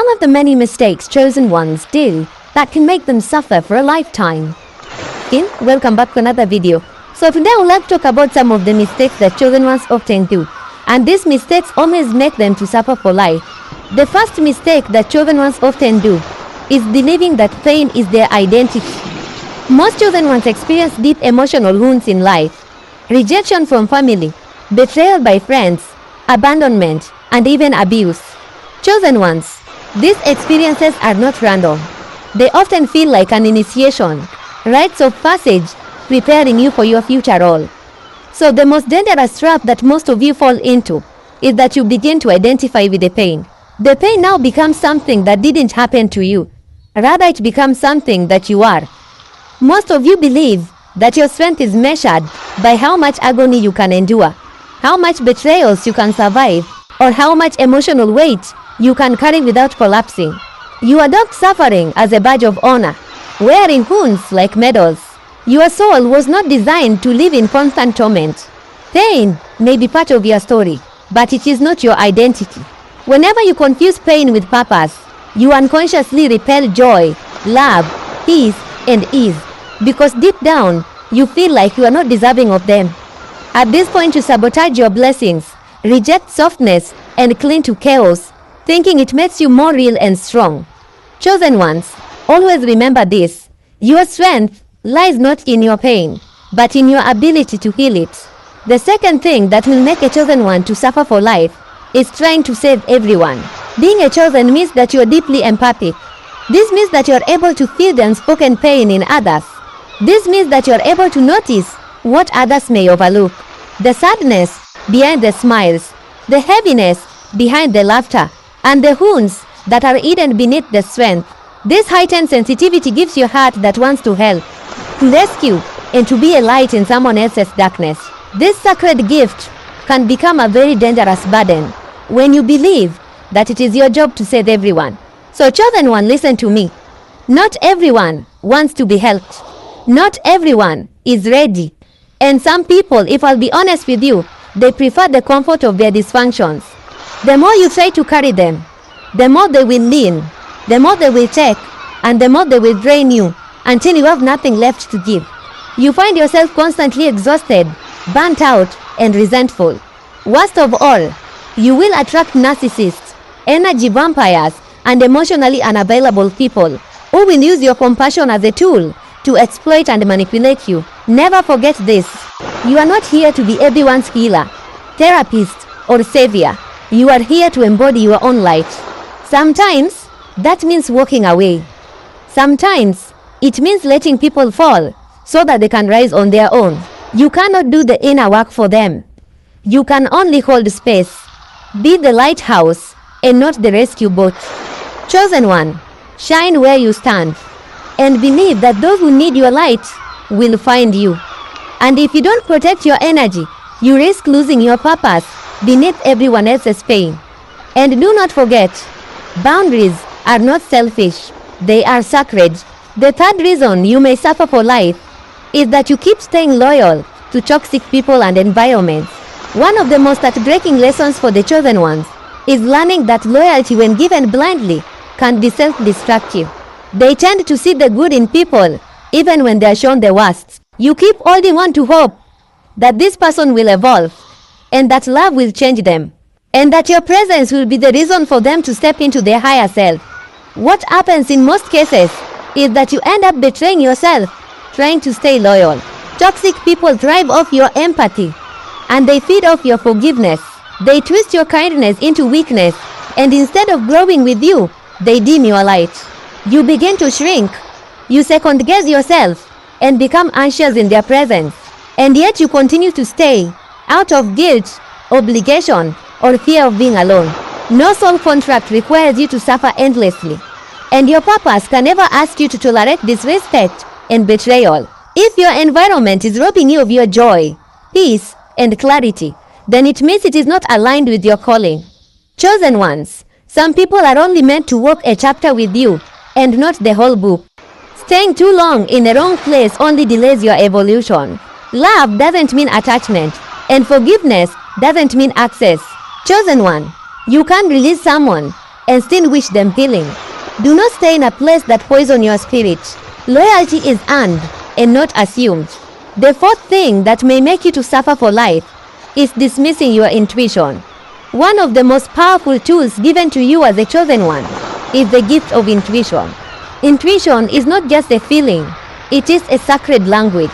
some of the many mistakes chosen ones do that can make them suffer for a lifetime. Welcome back to another video. So today I would like to talk about some of the mistakes that chosen ones often do, and these mistakes always make them to suffer for life. The first mistake that chosen ones often do is believing that pain is their identity. Most chosen ones experience deep emotional wounds in life: rejection from family, betrayal by friends, abandonment, and even abuse. Chosen ones, these experiences are not random. They often feel like an initiation, rites of passage, preparing you for your future role. So the most dangerous trap that most of you fall into is that you begin to identify with the pain. The pain now becomes something that didn't happen to you. Rather, it becomes something that you are. Most of you believe that your strength is measured by how much agony you can endure, how much betrayals you can survive, or how much emotional weight you can carry without collapsing. You adopt suffering as a badge of honor, wearing wounds like medals. Your soul was not designed to live in constant torment. Pain may be part of your story, but it is not your identity. Whenever you confuse pain with purpose, you unconsciously repel joy, love, peace, and ease, because deep down, you feel like you are not deserving of them. At this point, you sabotage your blessings, reject softness, and cling to chaos, thinking it makes you more real and strong. Chosen ones, always remember this: your strength lies not in your pain, but in your ability to heal it. The second thing that will make a chosen one to suffer for life is trying to save everyone. Being a chosen means that you are deeply empathic. This means that you are able to feel the unspoken pain in others. This means that you are able to notice what others may overlook: the sadness behind the smiles, the heaviness behind the laughter, and the wounds that are hidden beneath the strength. This heightened sensitivity gives you a heart that wants to help, to rescue, and to be a light in someone else's darkness. This sacred gift can become a very dangerous burden when you believe that it is your job to save everyone. So chosen one, listen to me. Not everyone wants to be helped. Not everyone is ready. And some people, if I'll be honest with you, they prefer the comfort of their dysfunctions. The more you try to carry them, the more they will lean, the more they will take, and the more they will drain you until you have nothing left to give. You find yourself constantly exhausted, burnt out, and resentful. Worst of all, you will attract narcissists, energy vampires, and emotionally unavailable people who will use your compassion as a tool to exploit and manipulate you. Never forget this: you are not here to be everyone's healer, therapist, or savior. You are here to embody your own light. Sometimes that means walking away. Sometimes it means letting people fall so that they can rise on their own. You cannot do the inner work for them. You can only hold space, be the lighthouse, and not the rescue boat. Chosen one, shine where you stand, and believe that those who need your light will find you. And if you don't protect your energy, you risk losing your purpose beneath everyone else's pain. And do not forget, boundaries are not selfish, they are sacred. The third reason you may suffer for life is that you keep staying loyal to toxic people and environments. One of the most heartbreaking lessons for the chosen ones is learning that loyalty, when given blindly, can be self-destructive. They tend to see the good in people even when they are shown the worst. You keep holding on to hope that this person will evolve, and that love will change them, and that your presence will be the reason for them to step into their higher self. What happens in most cases is that you end up betraying yourself trying to stay loyal. Toxic people thrive off your empathy, and they feed off your forgiveness. They twist your kindness into weakness, and instead of growing with you, they dim your light. You begin to shrink. You second guess yourself and become anxious in their presence. And yet you continue to stay out of guilt, obligation, or fear of being alone. No soul contract requires you to suffer endlessly, and your purpose can never ask you to tolerate disrespect and betrayal. If your environment is robbing you of your joy, peace, and clarity, then it means it is not aligned with your calling. Chosen ones, some people are only meant to walk a chapter with you and not the whole book. Staying too long in the wrong place only delays your evolution. Love doesn't mean attachment, and forgiveness doesn't mean access. Chosen one, you can't release someone and still wish them healing. Do not stay in a place that poisons your spirit. Loyalty is earned and not assumed. The fourth thing that may make you to suffer for life is dismissing your intuition. One of the most powerful tools given to you as a chosen one is the gift of intuition. Intuition is not just a feeling, it is a sacred language.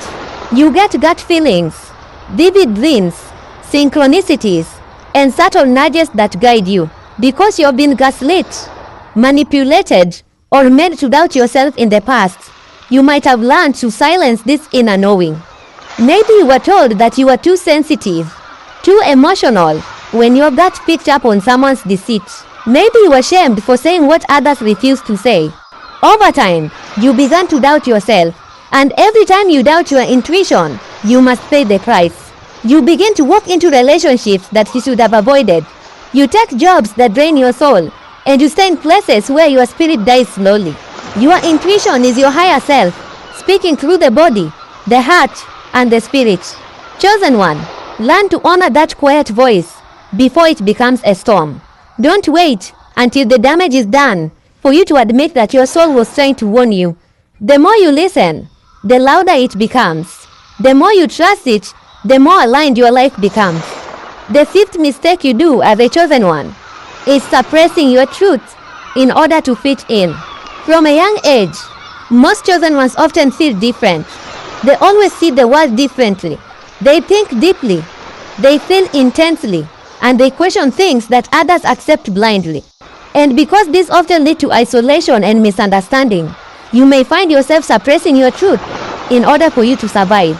You get gut feelings, vivid dreams, synchronicities, and subtle nudges that guide you because you've been gaslit, manipulated, or made to doubt yourself in the past. You might have learned to silence this inner knowing. Maybe you were told that you were too sensitive, too emotional when your gut picked up on someone's deceit. Maybe you were shamed for saying what others refused to say. Over time, you began to doubt yourself, and every time you doubt your intuition, you must pay the price. You begin to walk into relationships that you should have avoided. You take jobs that drain your soul, and you stay in places where your spirit dies slowly. Your intuition is your higher self, speaking through the body, the heart, and the spirit. Chosen one, learn to honor that quiet voice before it becomes a storm. Don't wait until the damage is done for you to admit that your soul was trying to warn you. The more you listen, the louder it becomes. The more you trust it, the more aligned your life becomes. The fifth mistake you do as a chosen one is suppressing your truth in order to fit in. From a young age, most chosen ones often feel different. They always see the world differently. They think deeply, they feel intensely, and they question things that others accept blindly. And because this often leads to isolation and misunderstanding, you may find yourself suppressing your truth in order for you to survive.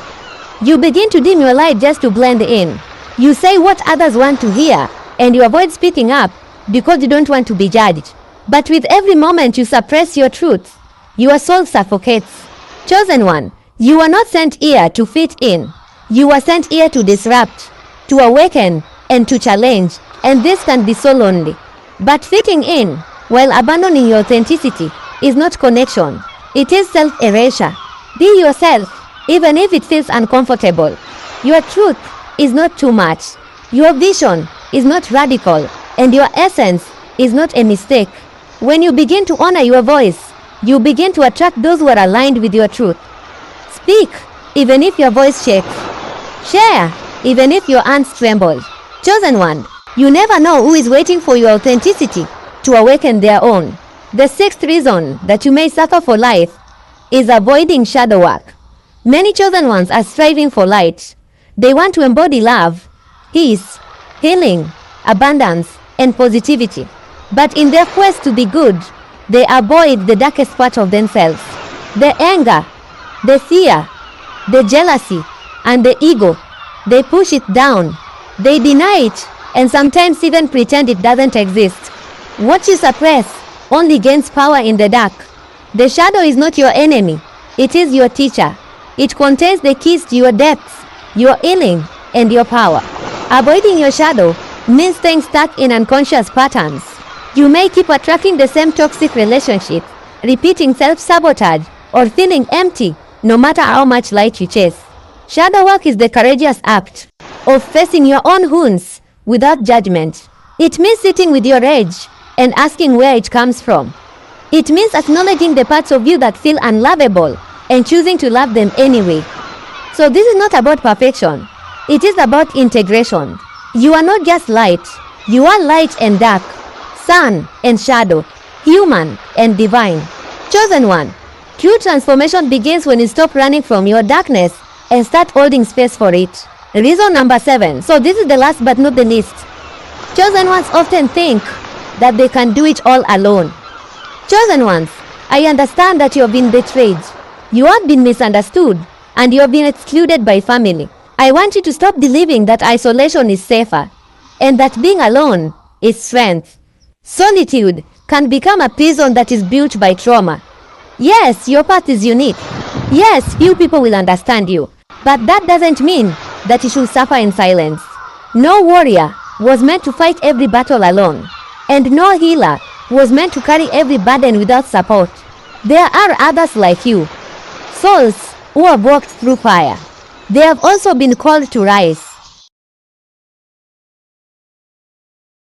You begin to dim your light just to blend in. You say what others want to hear, and you avoid speaking up because you don't want to be judged. But with every moment you suppress your truth, your soul suffocates. Chosen one, you are not sent here to fit in. You are sent here to disrupt, to awaken, and to challenge, and this can be so lonely. But fitting in, while abandoning your authenticity, is not connection. It is self-erasure. Be yourself, even if it feels uncomfortable. Your truth is not too much. Your vision is not radical, and your essence is not a mistake. When you begin to honor your voice, you begin to attract those who are aligned with your truth. Speak, even if your voice shakes. Share, even if your hands tremble. Chosen one, you never know who is waiting for your authenticity to awaken their own. The sixth reason that you may suffer for life is avoiding shadow work. Many chosen ones are striving for light. They want to embody love, peace, healing, abundance, and positivity. But in their quest to be good, they avoid the darkest part of themselves. The anger, the fear, the jealousy, and the ego. They push it down. They deny it, and sometimes even pretend it doesn't exist. What you suppress only gains power in the dark. The shadow is not your enemy. It is your teacher. It contains the keys to your depths, your healing, and your power. Avoiding your shadow means staying stuck in unconscious patterns. You may keep attracting the same toxic relationship, repeating self-sabotage, or feeling empty no matter how much light you chase. Shadow work is the courageous act of facing your own wounds without judgment. It means sitting with your rage and asking where it comes from. It means acknowledging the parts of you that feel unlovable and choosing to love them anyway. So this is not about perfection. It is about integration. You are not just light. You are light and dark, sun and shadow, human and divine. Chosen one, true transformation begins when you stop running from your darkness and start holding space for it. Reason number 7. So this is the last but not the least. Chosen ones often think that they can do it all alone. Chosen ones, I understand that you have been betrayed. You have been misunderstood, and you have been excluded by family. I want you to stop believing that isolation is safer, and that being alone is strength. Solitude can become a prison that is built by trauma. Yes, your path is unique. Yes, few people will understand you, but that doesn't mean that you should suffer in silence. No warrior was meant to fight every battle alone, and no healer was meant to carry every burden without support. There are others like you, souls who have walked through fire. They have also been called to rise.